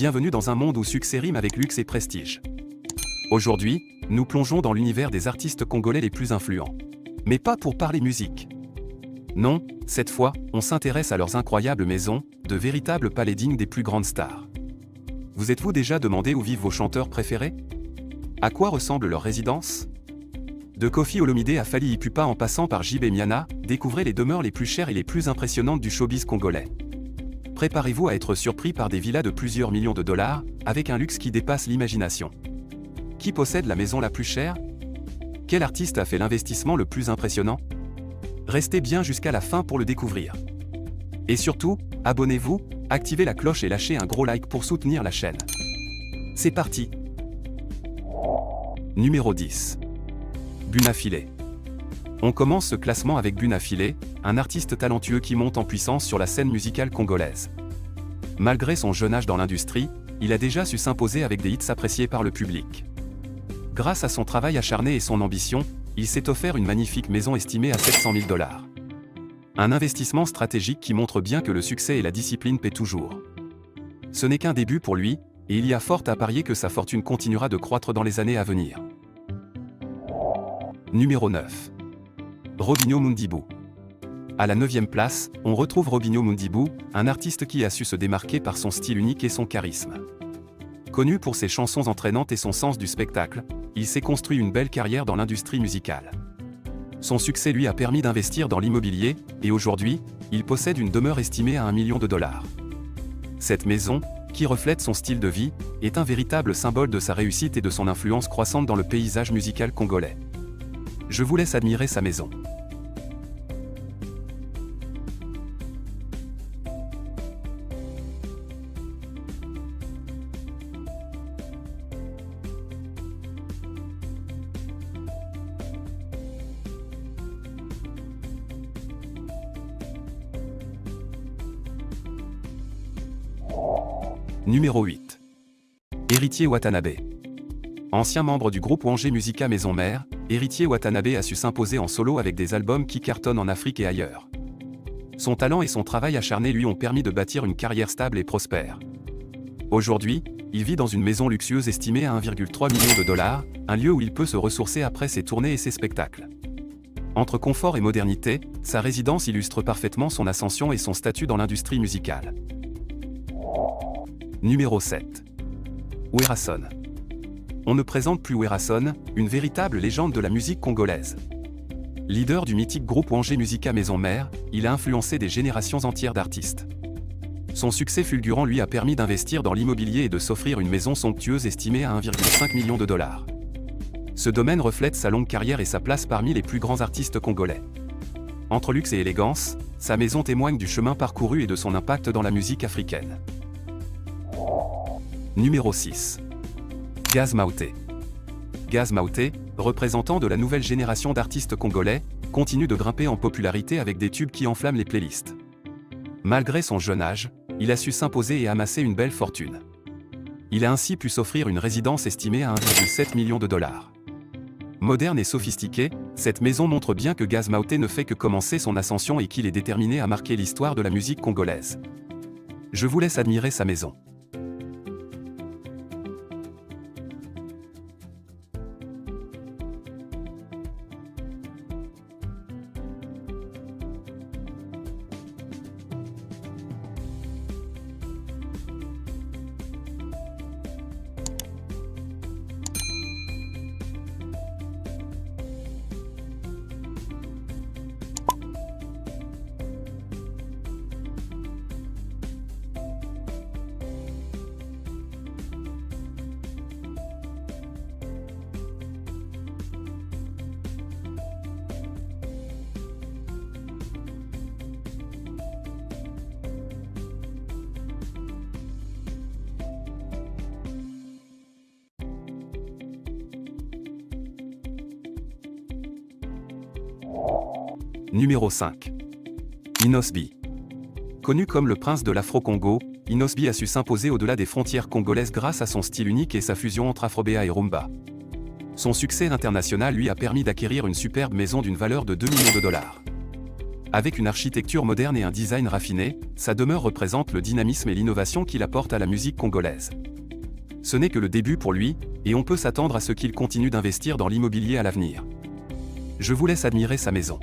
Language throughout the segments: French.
Bienvenue dans un monde où succès rime avec luxe et prestige. Aujourd'hui, nous plongeons dans l'univers des artistes congolais les plus influents. Mais pas pour parler musique. Non, cette fois, on s'intéresse à leurs incroyables maisons, de véritables palais dignes des plus grandes stars. Vous êtes-vous déjà demandé où vivent vos chanteurs préférés? À quoi ressemble leur résidence? De Koffi Olomidé à Fally Ipupa en passant par JB Miana, découvrez les demeures les plus chères et les plus impressionnantes du showbiz congolais. Préparez-vous à être surpris par des villas de plusieurs millions de dollars, avec un luxe qui dépasse l'imagination. Qui possède la maison la plus chère? Quel artiste a fait l'investissement le plus impressionnant? Restez bien jusqu'à la fin pour le découvrir. Et surtout, abonnez-vous, activez la cloche et lâchez un gros like pour soutenir la chaîne. C'est parti! Numéro 10. Buna Filé. On commence ce classement avec Buna Filé, un artiste talentueux qui monte en puissance sur la scène musicale congolaise. Malgré son jeune âge dans l'industrie, il a déjà su s'imposer avec des hits appréciés par le public. Grâce à son travail acharné et son ambition, il s'est offert une magnifique maison estimée à 700 000 $. Un investissement stratégique qui montre bien que le succès et la discipline paient toujours. Ce n'est qu'un début pour lui, et il y a fort à parier que sa fortune continuera de croître dans les années à venir. Numéro 9. Robinho Mundibou. À la 9e place, on retrouve Robinho Mundibou, un artiste qui a su se démarquer par son style unique et son charisme. Connu pour ses chansons entraînantes et son sens du spectacle, il s'est construit une belle carrière dans l'industrie musicale. Son succès lui a permis d'investir dans l'immobilier, et aujourd'hui, il possède une demeure estimée à $1 million. Cette maison, qui reflète son style de vie, est un véritable symbole de sa réussite et de son influence croissante dans le paysage musical congolais. Je vous laisse admirer sa maison. Numéro 8. Héritier Watanabe. Ancien membre du groupe Wangé Musica Maison Mère, Héritier Watanabe a su s'imposer en solo avec des albums qui cartonnent en Afrique et ailleurs. Son talent et son travail acharné lui ont permis de bâtir une carrière stable et prospère. Aujourd'hui, il vit dans une maison luxueuse estimée à $1,3 million, un lieu où il peut se ressourcer après ses tournées et ses spectacles. Entre confort et modernité, sa résidence illustre parfaitement son ascension et son statut dans l'industrie musicale. Numéro 7. Werason. On ne présente plus Werason, une véritable légende de la musique congolaise. Leader du mythique groupe Wangé Musica Maison Mère, il a influencé des générations entières d'artistes. Son succès fulgurant lui a permis d'investir dans l'immobilier et de s'offrir une maison somptueuse estimée à $1,5 million. Ce domaine reflète sa longue carrière et sa place parmi les plus grands artistes congolais. Entre luxe et élégance, sa maison témoigne du chemin parcouru et de son impact dans la musique africaine. Numéro 6. Gaz Maouté. Gaz Maouté, représentant de la nouvelle génération d'artistes congolais, continue de grimper en popularité avec des tubes qui enflamment les playlists. Malgré son jeune âge, il a su s'imposer et amasser une belle fortune. Il a ainsi pu s'offrir une résidence estimée à $1,7 million. Moderne et sophistiquée, cette maison montre bien que Gaz Maouté ne fait que commencer son ascension et qu'il est déterminé à marquer l'histoire de la musique congolaise. Je vous laisse admirer sa maison. Numéro 5. Inosbi. Connu comme le prince de l'Afro-Congo, Inosbi a su s'imposer au-delà des frontières congolaises grâce à son style unique et sa fusion entre afrobéa et rumba. Son succès international lui a permis d'acquérir une superbe maison d'une valeur de $2 millions. Avec une architecture moderne et un design raffiné, sa demeure représente le dynamisme et l'innovation qu'il apporte à la musique congolaise. Ce n'est que le début pour lui, et on peut s'attendre à ce qu'il continue d'investir dans l'immobilier à l'avenir. Je vous laisse admirer sa maison.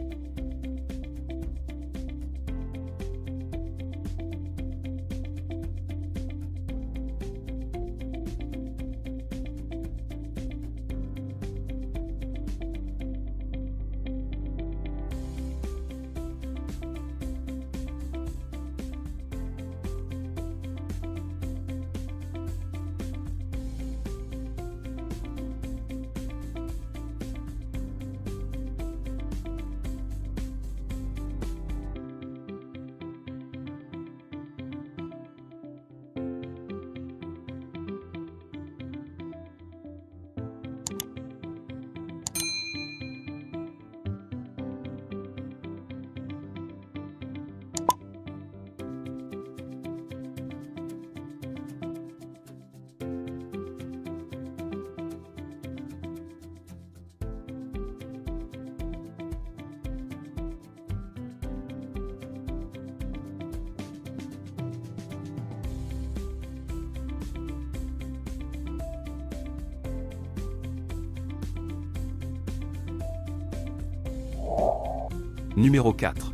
Numéro 4.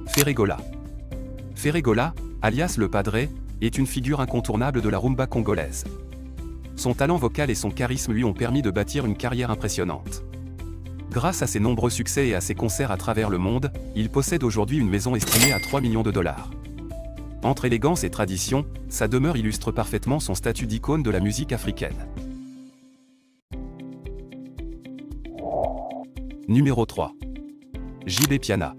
Ferregola. Ferregola, alias le Padré, est une figure incontournable de la rumba congolaise. Son talent vocal et son charisme lui ont permis de bâtir une carrière impressionnante. Grâce à ses nombreux succès et à ses concerts à travers le monde, il possède aujourd'hui une maison estimée à 3 millions de dollars. Entre élégance et tradition, sa demeure illustre parfaitement son statut d'icône de la musique africaine. Numéro 3. JB Piana.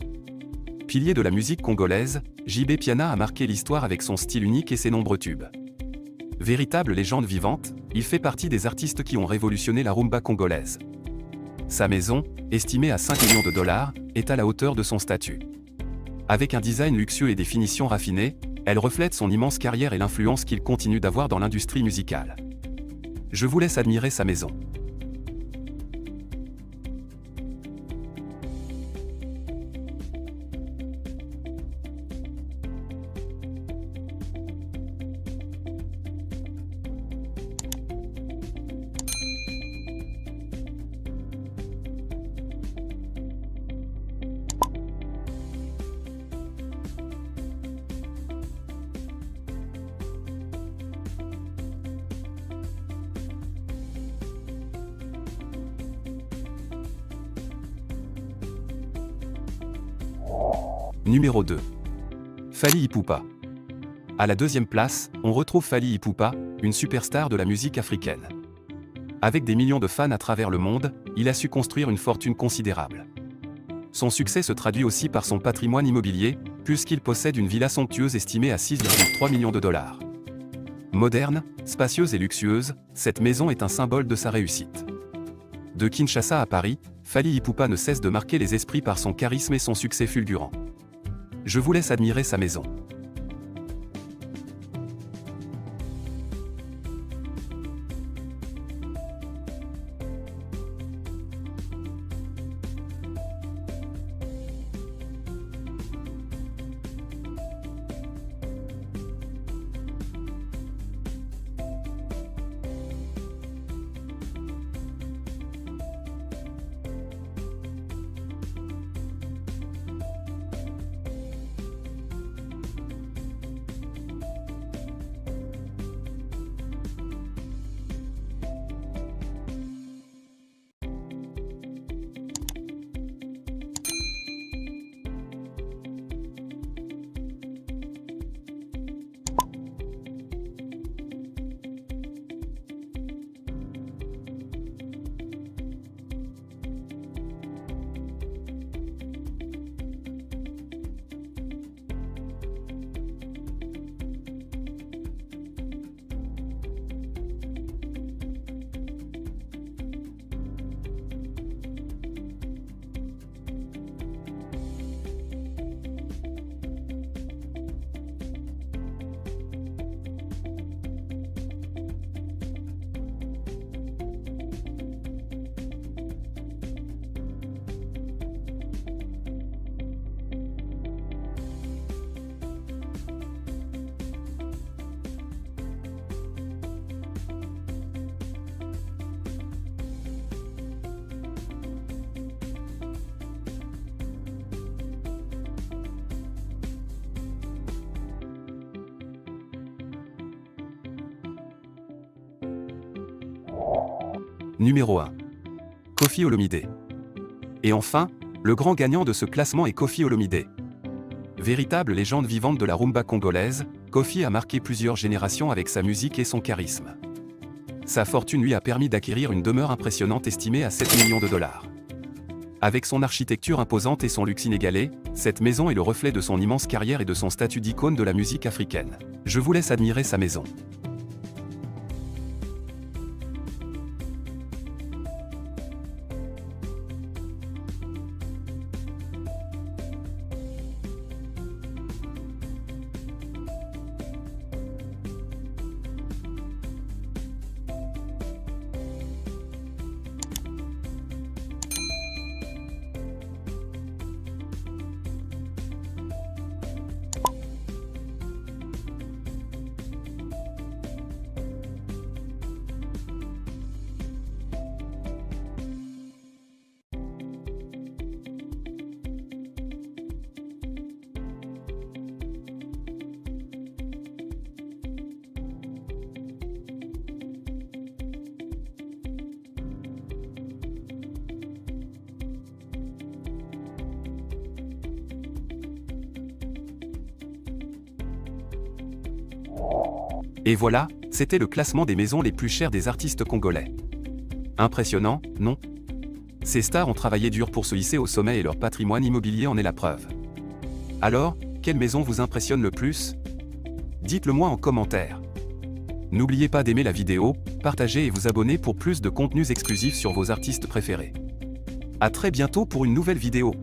Pilier de la musique congolaise, JB Piana a marqué l'histoire avec son style unique et ses nombreux tubes. Véritable légende vivante, il fait partie des artistes qui ont révolutionné la rumba congolaise. Sa maison, estimée à 5 millions de dollars, est à la hauteur de son statut. Avec un design luxueux et des finitions raffinées, elle reflète son immense carrière et l'influence qu'il continue d'avoir dans l'industrie musicale. Je vous laisse admirer sa maison. Numéro 2. Fally Ipupa. À la deuxième place, on retrouve Fally Ipupa, une superstar de la musique africaine. Avec des millions de fans à travers le monde, il a su construire une fortune considérable. Son succès se traduit aussi par son patrimoine immobilier, puisqu'il possède une villa somptueuse estimée à 6,3 millions de dollars. Moderne, spacieuse et luxueuse, cette maison est un symbole de sa réussite. De Kinshasa à Paris, Fally Ipupa ne cesse de marquer les esprits par son charisme et son succès fulgurant. Je vous laisse admirer sa maison. Numéro 1. Koffi Olomidé. Et enfin, le grand gagnant de ce classement est Koffi Olomidé. Véritable légende vivante de la rumba congolaise, Koffi a marqué plusieurs générations avec sa musique et son charisme. Sa fortune lui a permis d'acquérir une demeure impressionnante estimée à 7 millions de dollars. Avec son architecture imposante et son luxe inégalé, cette maison est le reflet de son immense carrière et de son statut d'icône de la musique africaine. Je vous laisse admirer sa maison. Et voilà, c'était le classement des maisons les plus chères des artistes congolais. Impressionnant, non? Ces stars ont travaillé dur pour se hisser au sommet et leur patrimoine immobilier en est la preuve. Alors, quelle maison vous impressionne le plus? Dites-le moi en commentaire. N'oubliez pas d'aimer la vidéo, partager et vous abonner pour plus de contenus exclusifs sur vos artistes préférés. À très bientôt pour une nouvelle vidéo.